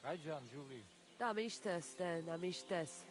Rajan, Julie. Tam istes, Stan, tam istes.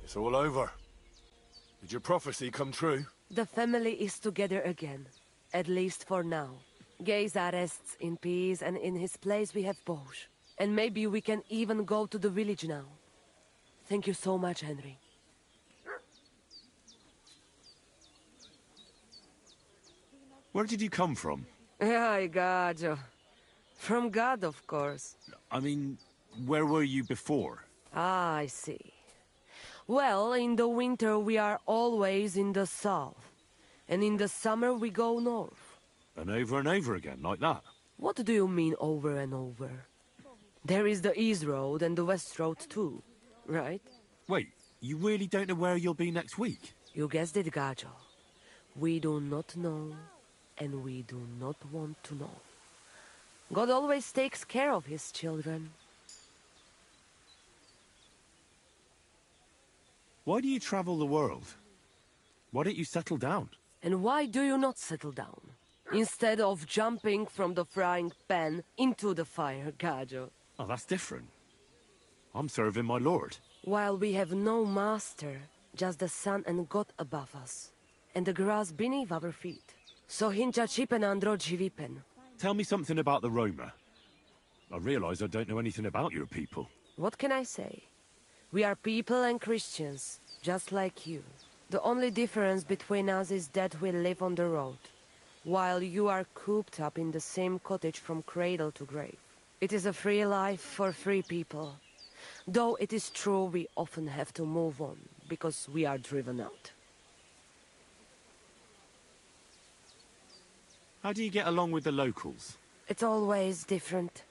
It's all over. Did your prophecy come true? The family is together again. At least for now. Gay's arrests in peace, and in his place we have Bosch. And maybe we can even go to the village now. Thank you so much, Henry. Where did you come from? Ay, God. From God, of course. I mean, where were you before? Ah, I see. Well, in the winter we are always in the south. And in the summer we go north. And over again, like that? What do you mean over and over? There is the East Road and the West Road too, right? Wait, you really don't know where you'll be next week? You guessed it, Gajo. We do not know, and we do not want to know. God always takes care of his children. Why do you travel the world? Why don't you settle down? And why do you not settle down? Instead of jumping from the frying pan into the fire, Gajo. Oh, that's different. I'm serving my lord. While we have no master, just the sun and God above us, and the grass beneath our feet. So hincha chipen andro jivipen. Tell me something about the Roma. I realize I don't know anything about your people. What can I say? We are people and Christians, just like you. The only difference between us is that we live on the road, while you are cooped up in the same cottage from cradle to grave. It is a free life for free people. Though it is true we often have to move on, because we are driven out. How do you get along with the locals? It's always different.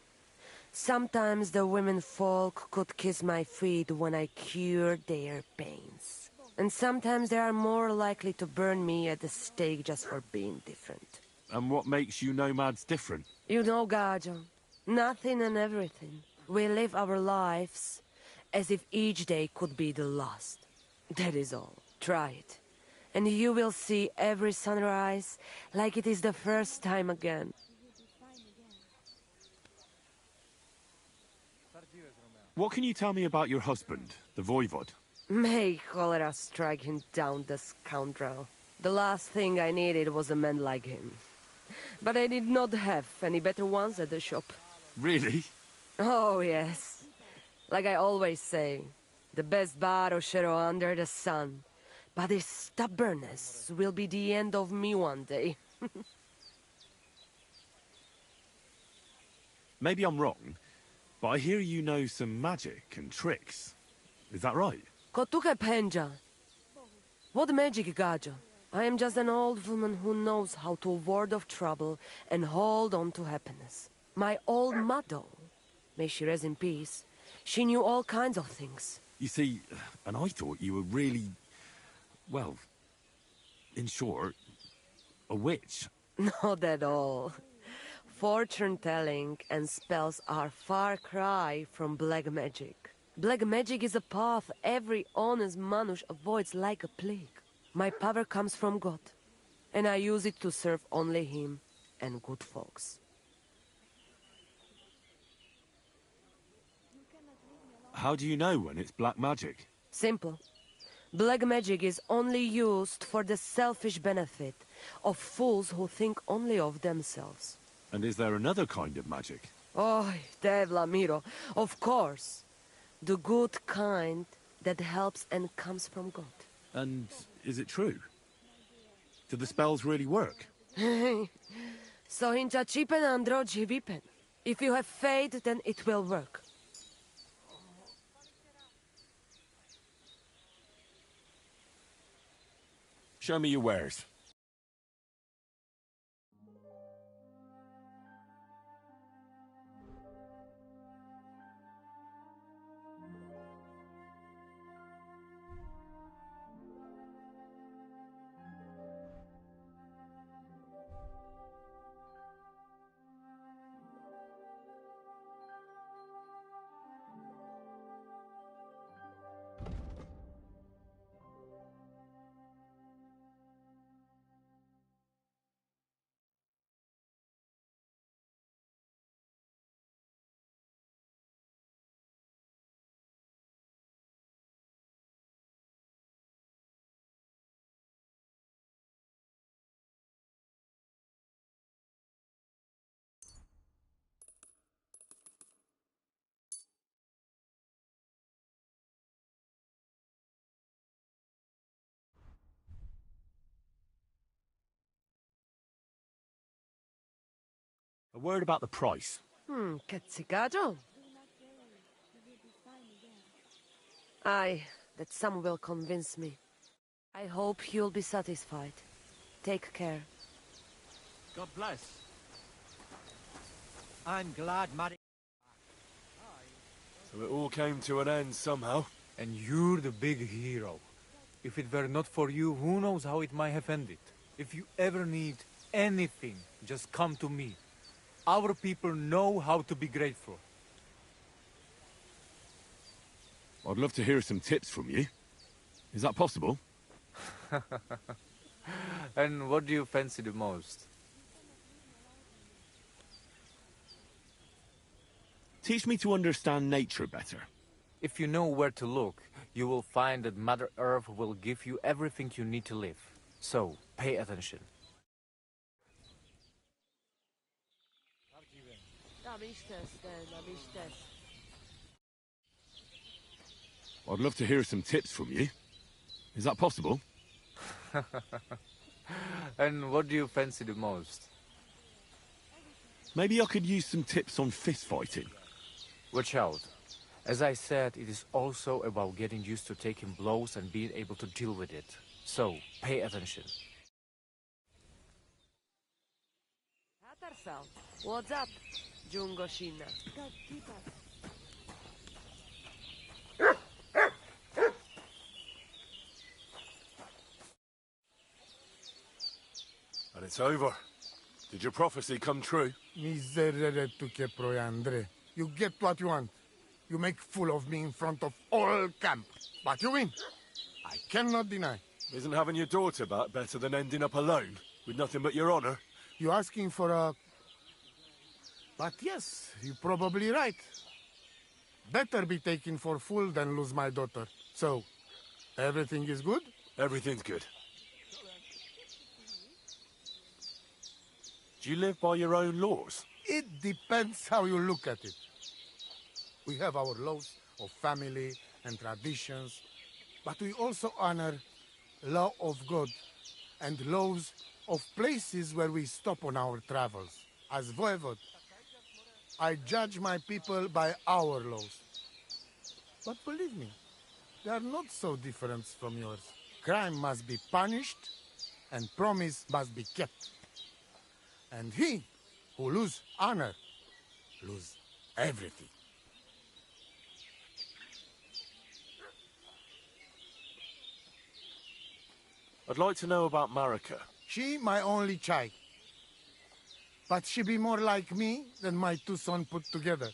Sometimes the women folk could kiss my feet when I cured their pains. And sometimes they are more likely to burn me at the stake just for being different. And what makes you nomads different? You know, Gajo, nothing and everything. We live our lives as if each day could be the last. That is all. Try it. And you will see every sunrise like it is the first time again. What can you tell me about your husband, the Voivod? May cholera strike him down, the scoundrel. The last thing I needed was a man like him. But I did not have any better ones at the shop. Really? Oh, yes. Like I always say, the best Baroshero under the sun. But his stubbornness will be the end of me one day. Maybe I'm wrong, but I hear you know some magic and tricks. Is that right? Kotuke Penja. What magic, Gajo? I am just an old woman who knows how to ward off trouble and hold on to happiness. My old mother, may she rest in peace, she knew all kinds of things. You see, and I thought you were really, well, in short, a witch. Not at all. Fortune-telling and spells are far cry from black magic. Black magic is a path every honest manush avoids like a plague. My power comes from God, and I use it to serve only him and good folks. How do you know when it's black magic? Simple. Black magic is only used for the selfish benefit of fools who think only of themselves. And is there another kind of magic? Oh, Devla Miro, of course. The good kind that helps and comes from God. And is it true? Do the spells really work? So hincha chipen andro jivipen. If you have faith, then it will work. Show me your wares. A word about the price. Cazzicaggio? Aye, that sum will convince me. I hope you'll be satisfied. Take care. God bless. I'm glad Mary... So it all came to an end somehow. And you're the big hero. If it were not for you, who knows how it might have ended. If you ever need anything, just come to me. Our people know how to be grateful. I'd love to hear some tips from you. Is that possible? And what do you fancy the most? Teach me to understand nature better. If you know where to look, you will find that Mother Earth will give you everything you need to live. So, pay attention. I'd love to hear some tips from you. Is that possible? And what do you fancy the most? Maybe I could use some tips on fist fighting. Watch out. As I said, it is also about getting used to taking blows and being able to deal with it. So, pay attention. What's up, Jungo Shina? And it's over. Did your prophecy come true? Miserere tu che proiandre. You get what you want. You make fool of me in front of all camp. But you win. I cannot deny. Isn't having your daughter back better than ending up alone, with nothing but your honor? You're asking for a... But yes, you're probably right. Better be taken for fool than lose my daughter. So, everything is good? Everything's good. Do you live by your own laws? It depends how you look at it. We have our laws of family and traditions, but we also honor law of God and laws of places where we stop on our travels. As voivod, I judge my people by our laws. But believe me, they are not so different from yours. Crime must be punished, and promise must be kept. And he who lose honor, lose everything. I'd like to know about Marika. She my only child. But she be more like me than my two sons put together.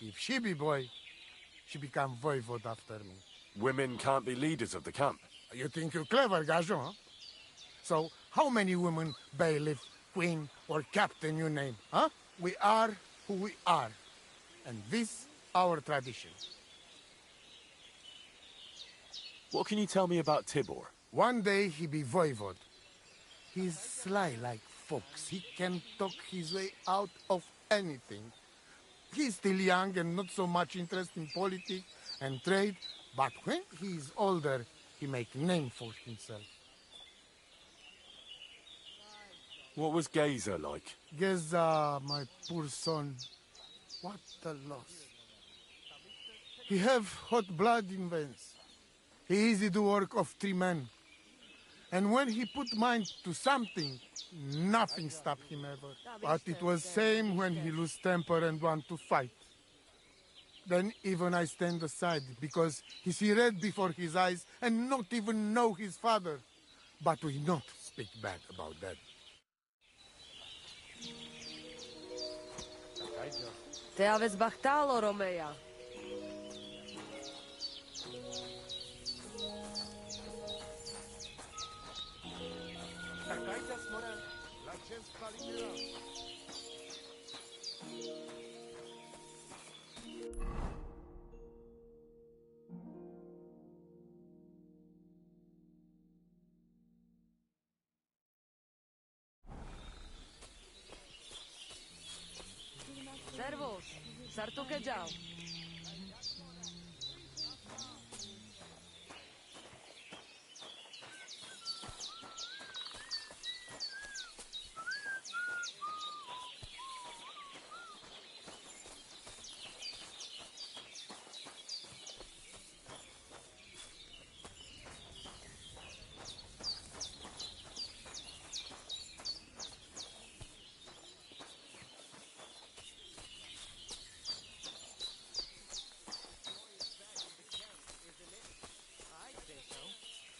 If she be boy, she become voivod after me. Women can't be leaders of the camp. You think you're clever, Gajon, huh? So, how many women, bailiff, queen, or captain you name, huh? We are who we are. And this, our tradition. What can you tell me about Tibor? One day he be voivod. He's sly like fox. He can talk his way out of anything. He's still young and not so much interested in politics and trade, but when he's older, he make name for himself. What was Geza like? Geza, my poor son, what a loss. He have hot blood in veins. He easy do work of 3 men. And when he put mind to something, nothing stopped him ever. But it was same when he lose temper and want to fight. Then even I stand aside, because he see red before his eyes and not even know his father. But we not speak bad about that. Te aveți bahtalo, Romeia. Servus, sartu ke džau.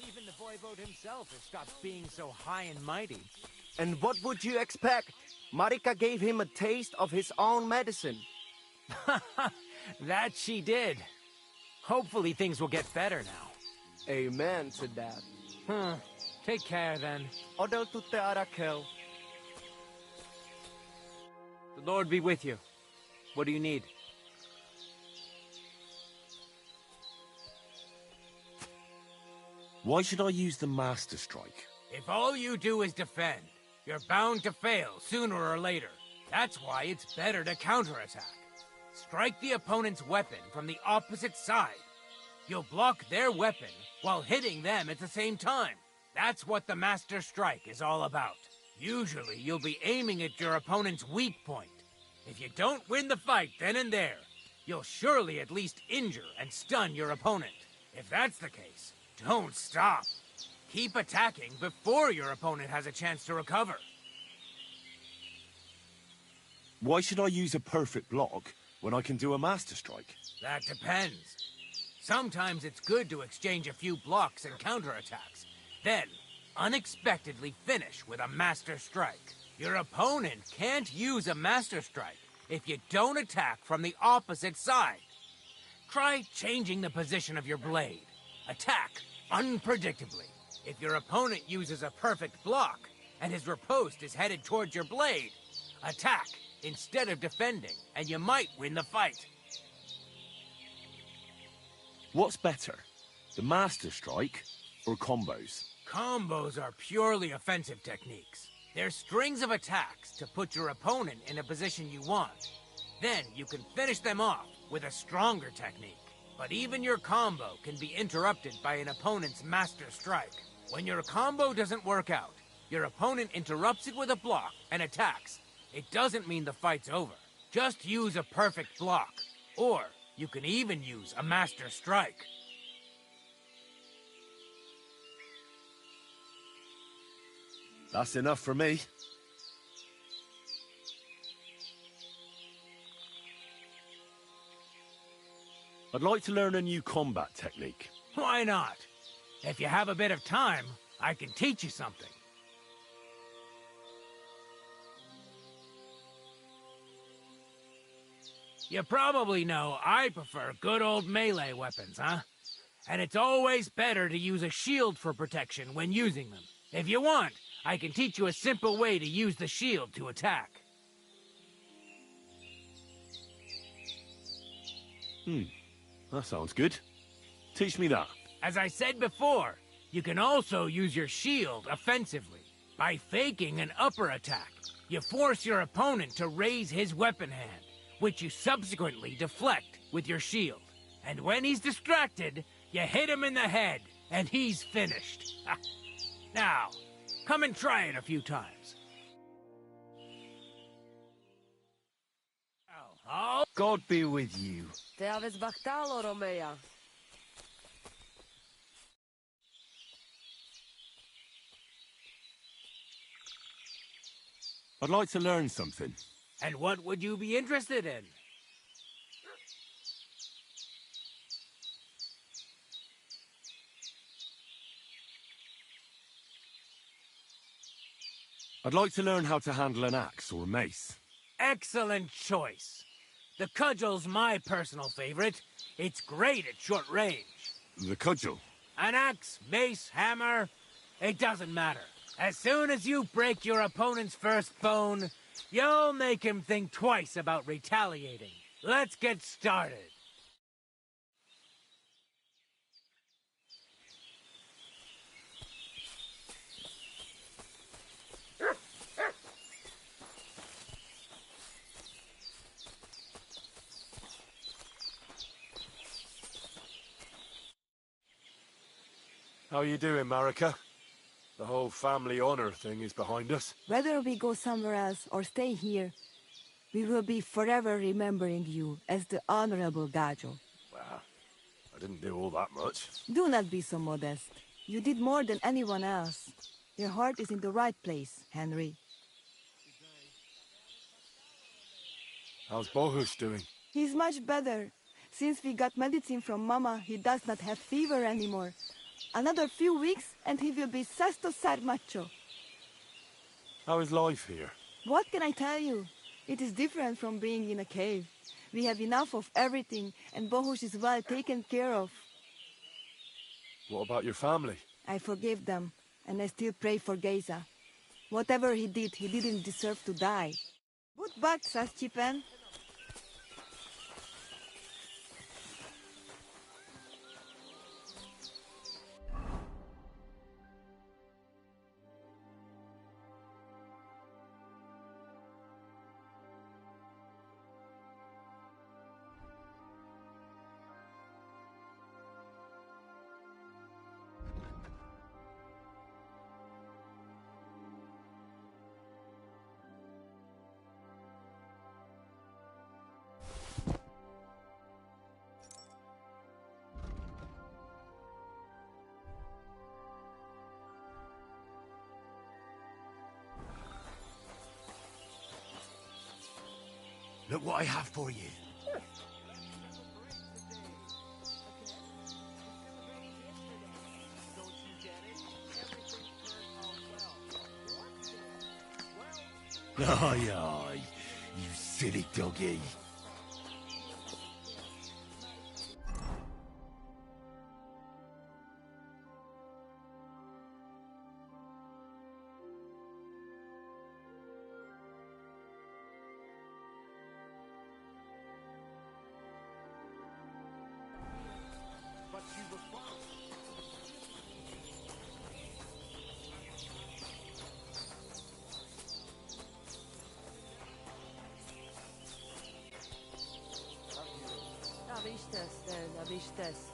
Even the voivode himself has stopped being so high and mighty. And what would you expect? Marika gave him a taste of his own medicine. That she did. Hopefully things will get better now. Amen to that. Take care then. Odel tutte arakel. The Lord be with you. What do you need? Why should I use the Master Strike? If all you do is defend, you're bound to fail sooner or later. That's why it's better to counterattack. Strike the opponent's weapon from the opposite side. You'll block their weapon while hitting them at the same time. That's what the Master Strike is all about. Usually, you'll be aiming at your opponent's weak point. If you don't win the fight then and there, you'll surely at least injure and stun your opponent. If that's the case, don't stop. Keep attacking before your opponent has a chance to recover. Why should I use a perfect block when I can do a Master Strike? That depends. Sometimes it's good to exchange a few blocks and counterattacks, then unexpectedly finish with a Master Strike. Your opponent can't use a Master Strike if you don't attack from the opposite side. Try changing the position of your blade. Attack unpredictably. If your opponent uses a perfect block and his riposte is headed towards your blade, attack instead of defending, and you might win the fight. What's better, the Master Strike or combos? Combos are purely offensive techniques. They're strings of attacks to put your opponent in a position you want. Then you can finish them off with a stronger technique. But even your combo can be interrupted by an opponent's Master Strike. When your combo doesn't work out, your opponent interrupts it with a block and attacks. It doesn't mean the fight's over. Just use a perfect block. Or you can even use a Master Strike. That's enough for me. I'd like to learn a new combat technique. Why not? If you have a bit of time, I can teach you something. You probably know I prefer good old melee weapons, huh? And it's always better to use a shield for protection when using them. If you want, I can teach you a simple way to use the shield to attack. That sounds good. Teach me that. As I said before, you can also use your shield offensively. By faking an upper attack, you force your opponent to raise his weapon hand, which you subsequently deflect with your shield. And when he's distracted, you hit him in the head, and he's finished. Now, come and try it a few times. Oh, God be with you. Te aveți bahtalo, Romeia. I'd like to learn something. And what would you be interested in? I'd like to learn how to handle an axe or a mace. Excellent choice. The cudgel's my personal favorite. It's great at short range. The cudgel? An axe, mace, hammer, it doesn't matter. As soon as you break your opponent's first bone, you'll make him think twice about retaliating. Let's get started. How you doing, Marika? The whole family honor thing is behind us. Whether we go somewhere else or stay here, we will be forever remembering you as the Honorable Gajo. Well, I didn't do all that much. Do not be so modest. You did more than anyone else. Your heart is in the right place, Henry. How's Bohus doing? He's much better. Since we got medicine from Mama, he does not have fever anymore. Another few weeks and he will be sesto ser macho. How is life here? What can I tell you? It is different from being in a cave. We have enough of everything and Bohus is well taken care of. What about your family? I forgive them and I still pray for Geza. Whatever he didn't deserve to die. Good back, Saschipen. Look what I have for you. Aye, aye, you silly doggy. Da bist es.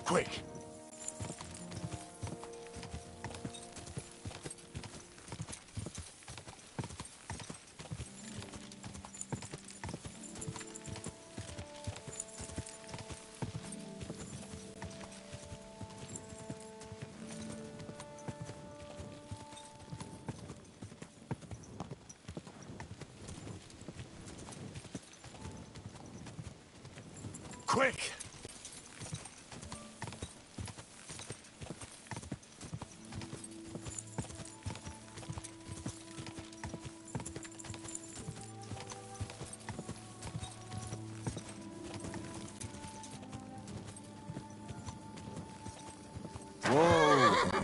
Quick! Quick! Whoa!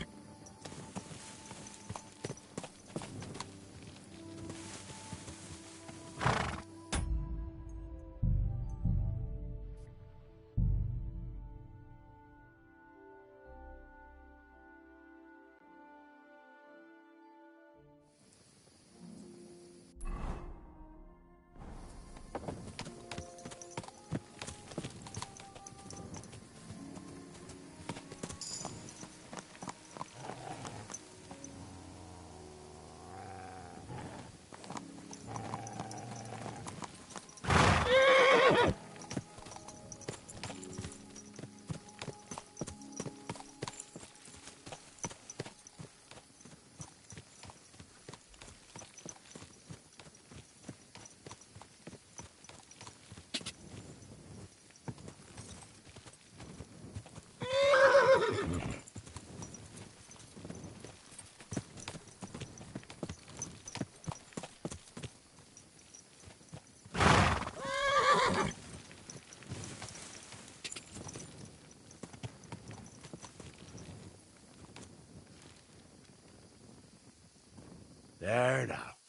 There now.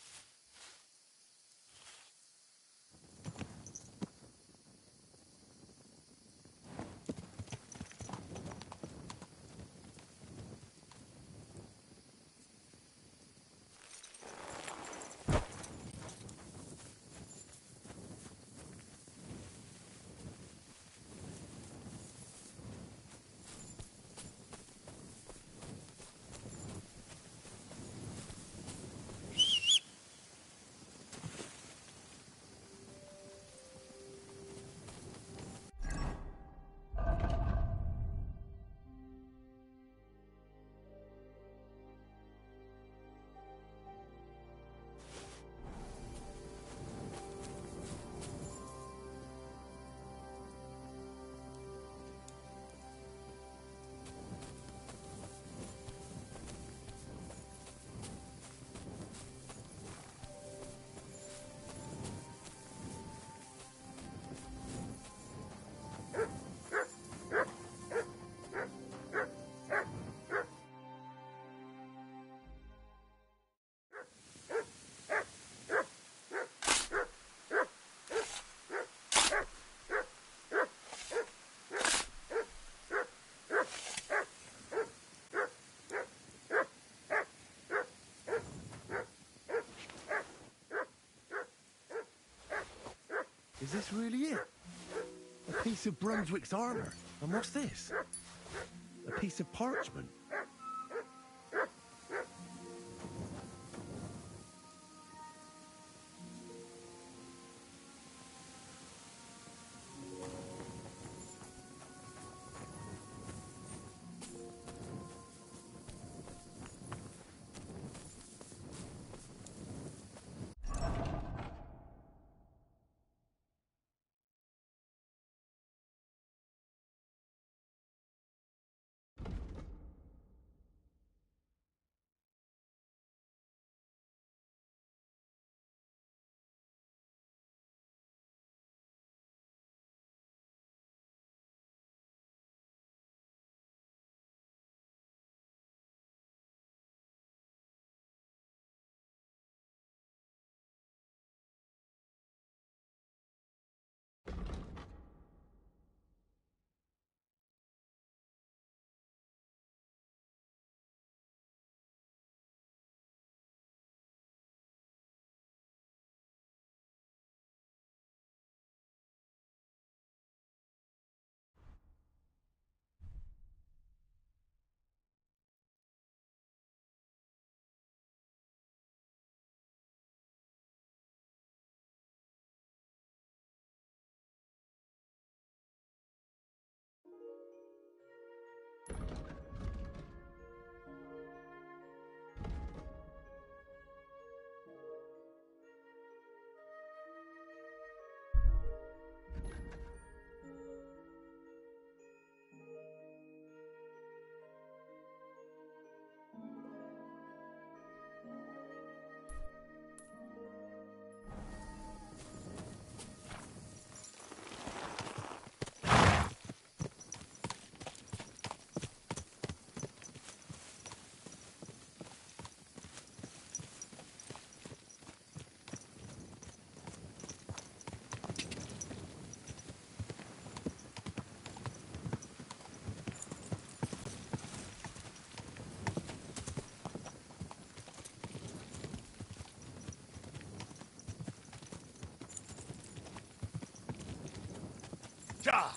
Is this really it? A piece of Brunswick's armor. And what's this? A piece of parchment. Ja!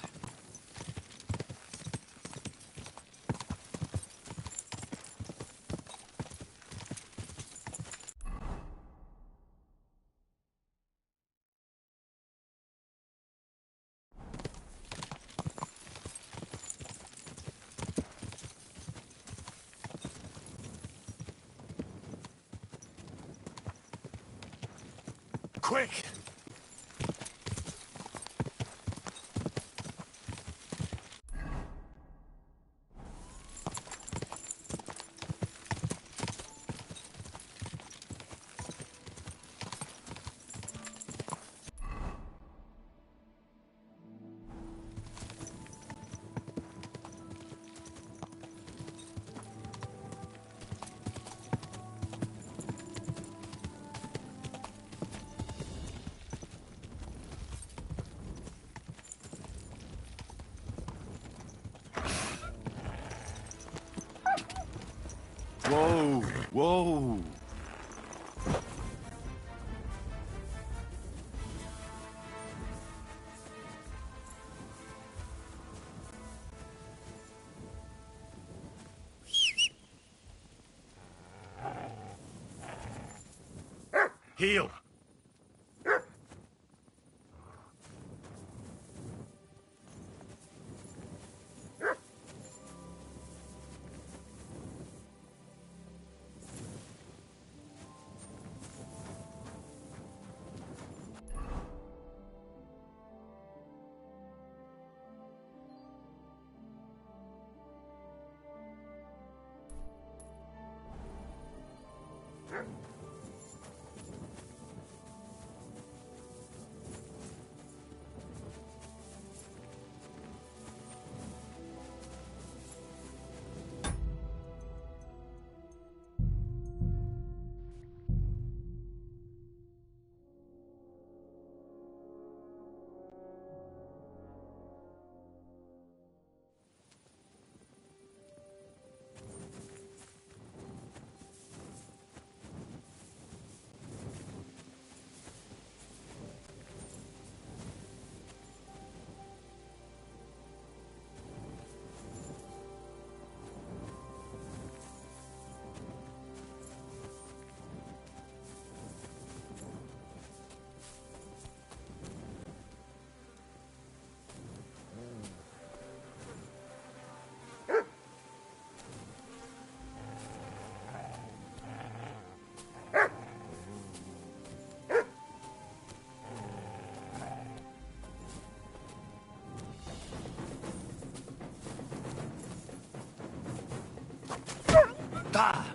Quick! Whoa! Whoa! Heal! Ah!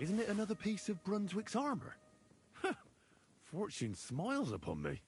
Isn't it another piece of Brunswick's armor? Fortune smiles upon me.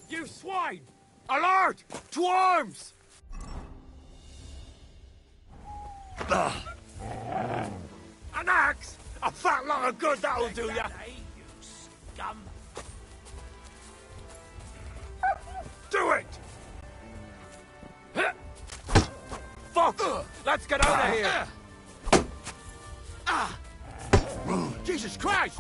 You swine! Alert! To arms! An axe? A fat lot of good that'll do ya! You scum! Do it! Fuck! Let's get out of here! Jesus Christ!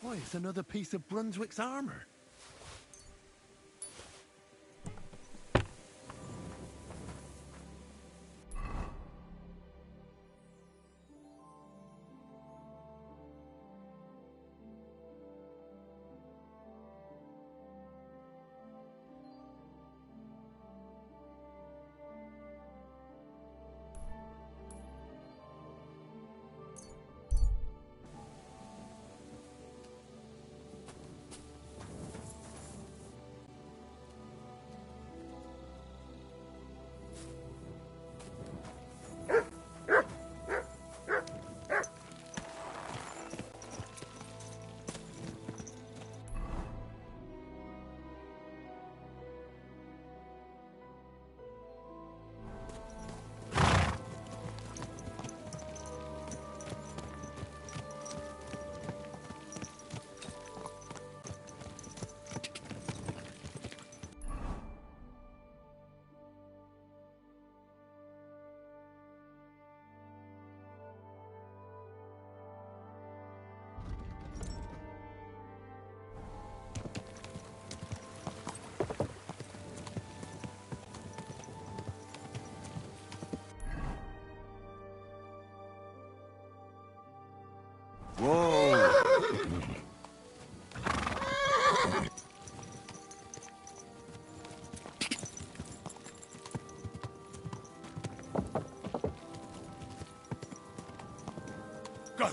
Why, it's another piece of Brunswick's armor. Whoa! Go!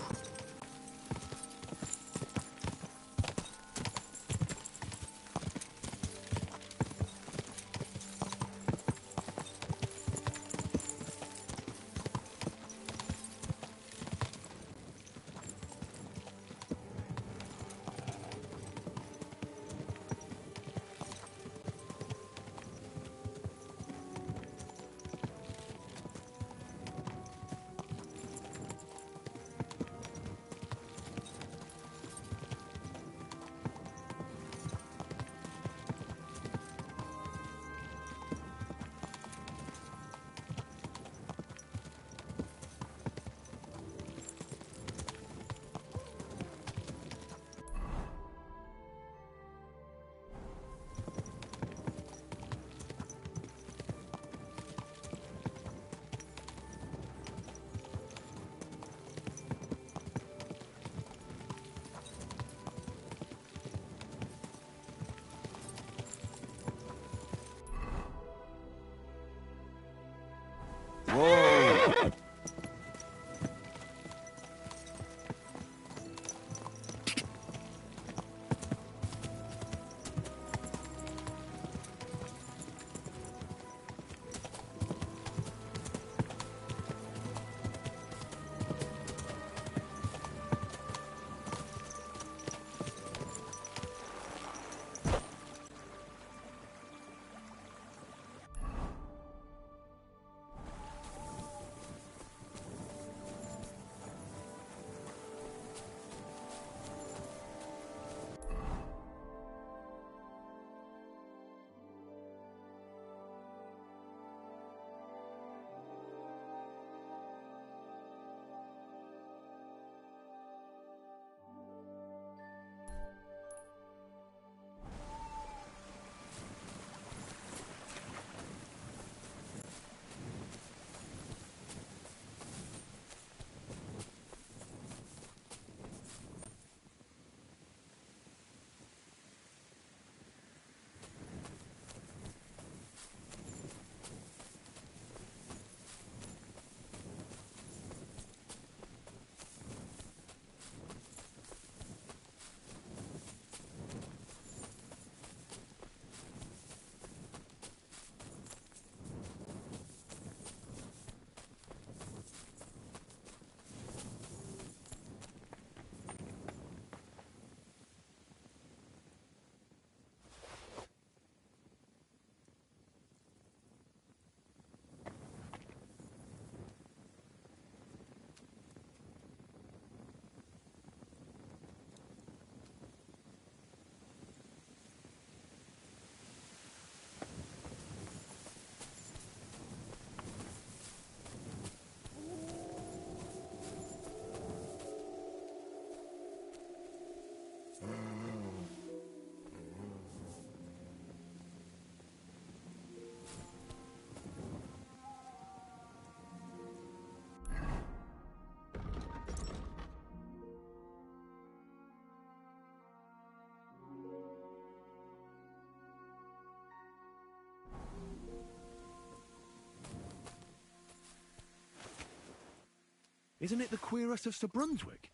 Isn't it the Querist of Sir Brunswick?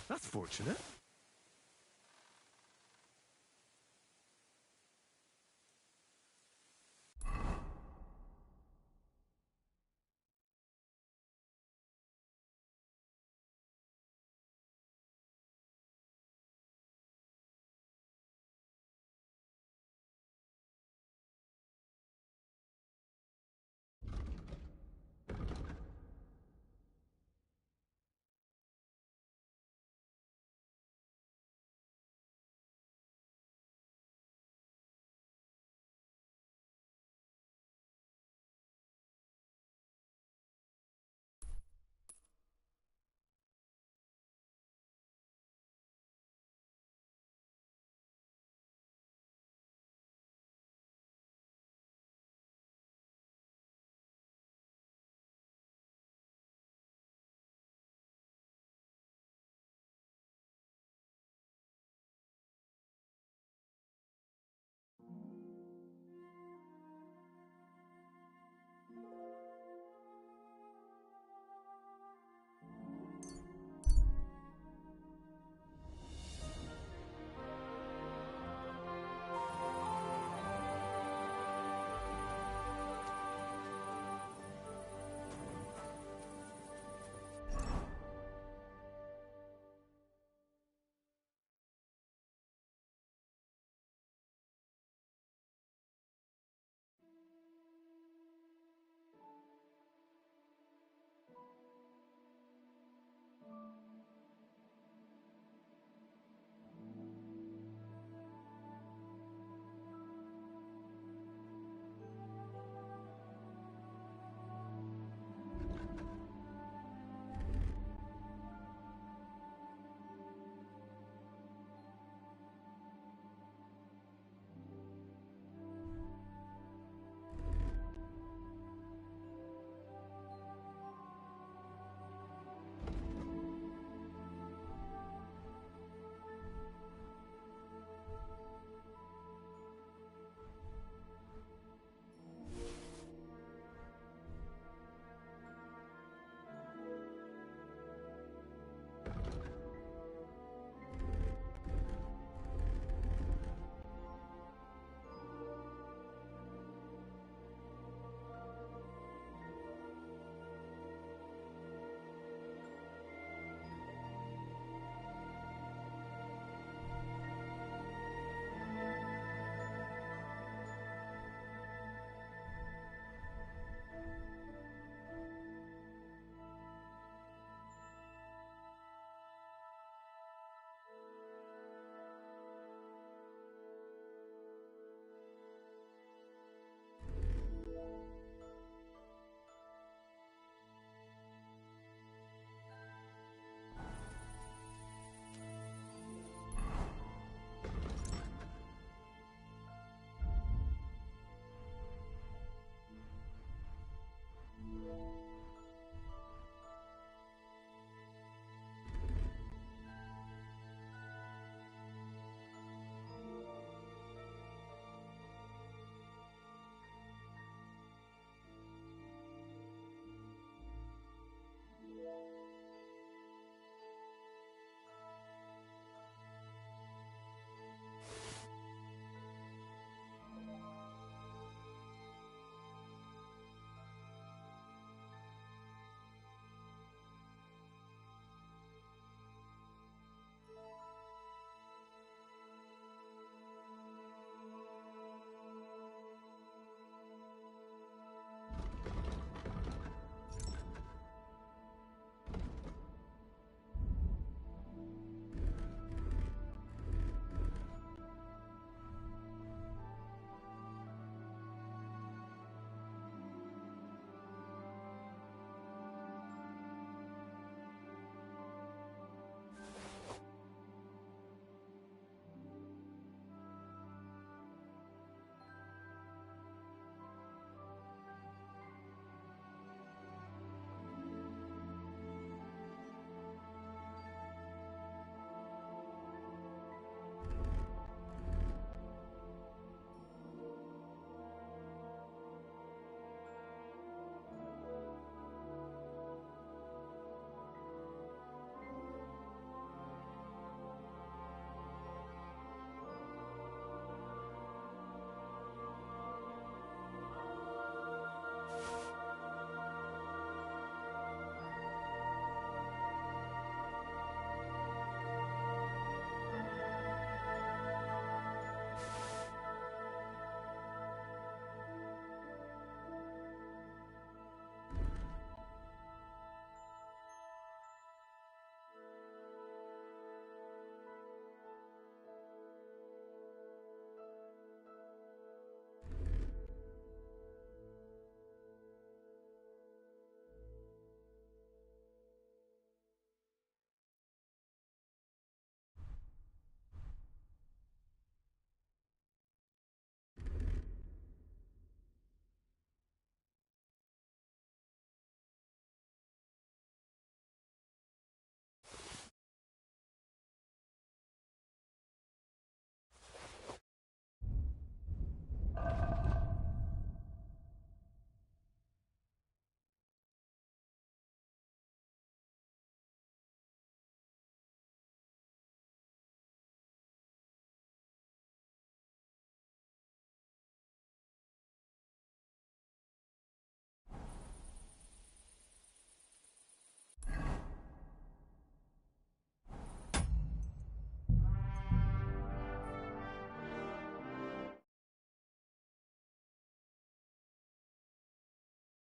That's fortunate.